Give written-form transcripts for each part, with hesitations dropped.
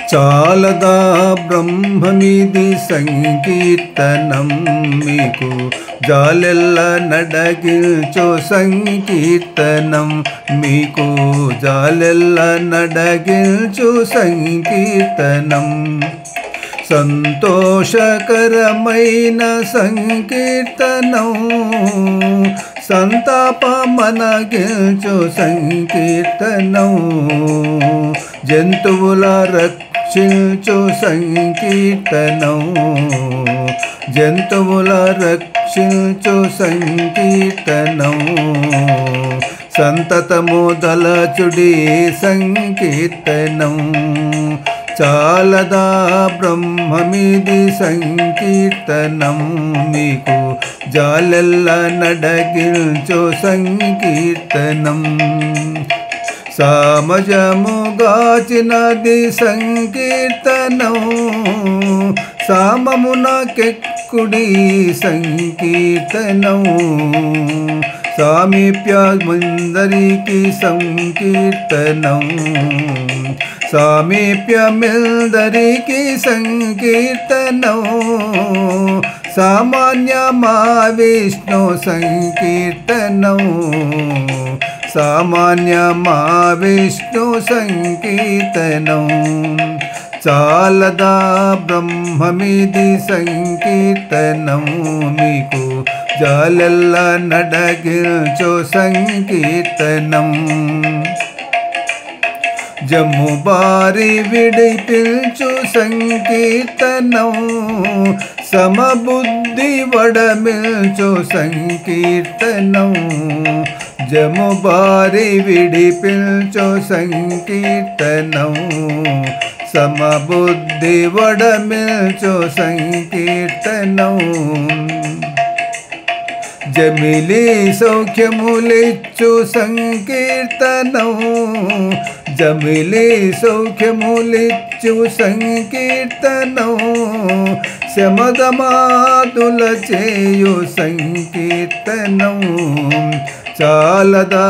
చాలదా బ్రహ్మమిది సంకీర్తనం మీకు జాలెల్ల నడగిల్చో సంకీర్తనం మీకు జాలెల్ల నడగిల్చో సంకీర్తనం సంతోషకరమైన సంకీర్తనం సంతాపమనగిల్చో సంకీర్తనం జంతువుల రక్షించు సంకీర్తనం జంతువుల రక్షించు సంకీర్తనం సంతతము దలచుడి సంకీర్తనం చాలదా బ్రహ్మమిది సంకీర్తనం మీకు జాలెల్ల నడగిల్చో సంకీర్తనం సామజముగాచినది సంకీర్తనం సామమునకెక్కుడి సంకీర్తనం సామీప్యమందరికి సంకీర్తనం సామీప్యమిందరికి సంకీర్తనం సామాన్య మా విష్ణు సంకీర్తనం సామాన్య మా విష్ణు సంకీర్తనం చాలదా బ్రహ్మమిది సంకీర్తనం మీకు జాలెల్ల నడగిల్చో సంకీర్తనం జమ్ముబారి విడిపిల్చు సంకీర్తనం సమబుద్ధి వడమిల్చు సంకీర్తనం జముబారి విడిపిల్చు సంకీర్తనం సమబుద్ధి వడమిల్చు సంకీర్తనం జమిలి సౌఖ్యములిచ్చు సంకీర్తనం జమిలి సౌఖ్యములిచ్చు సంకీర్తనం శమదమాతుల చేయు సంకీర్తనం చాలదా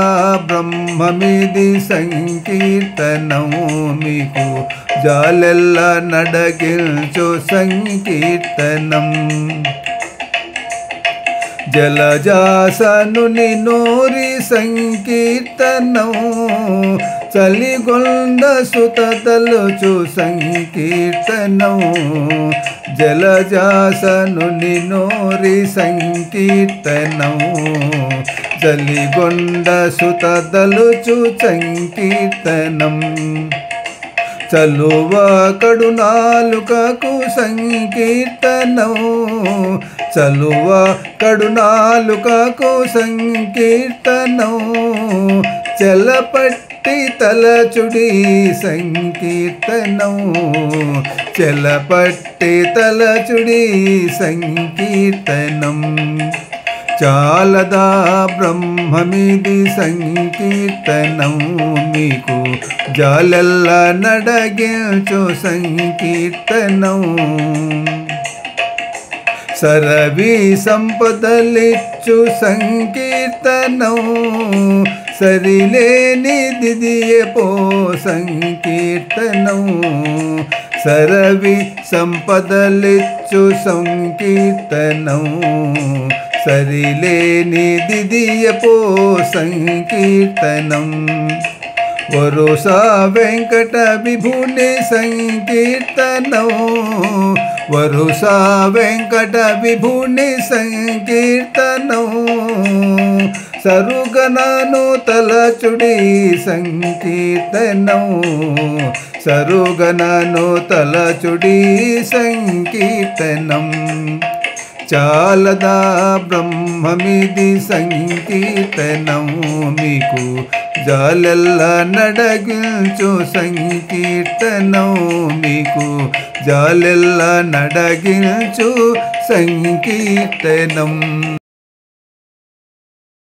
బ్రహ్మమిది సంకీర్తనం మీకు జాలెల్ల నడగిల్చో సంకీర్తనం జలజాసనుని నోరి సంకీర్తనం చలిగొండ సుతదలుచు సంకీర్తనం జలజాసనుని నోరి సంకీర్తనం చలిగొండ సుతదలుచు సంకీర్తనం చలువ కడునాలుకకు సంకీర్తనం చలువ కడునాలుకకు సంకీర్తనం చెలపట్టి తలచుడి సంకీర్తనం చెలపట్టి తలచుడి సంకీర్తనం చాలదా బ్రహ్మమిది సంకీర్తనం మీకు జాలెల్ల నడగిల్చో సంకీర్తనం సరవి సంపదలిచ్చు సంకీర్తనం సరిలేని దిదియపో సంకీర్తనం సరవి సంపదలిచ్చు సంకీర్తనం సరిలేని దిదియపో సంకీర్తనం వరుస వెంకట విభుని సంకీర్తనం వరుస వెంకట విభుని సంకీర్తనం సరుగనను తలచుడి సంకీర్తనం సరుగనను తలచుడి సంకీర్తనం చాలదా బ్రహ్మమిది సంకీర్తనం మీకు జాలెల్ల నడగిల్చో సంకీర్తనం మీకు జాలెల్ల నడగిల్చు సంకీర్తనం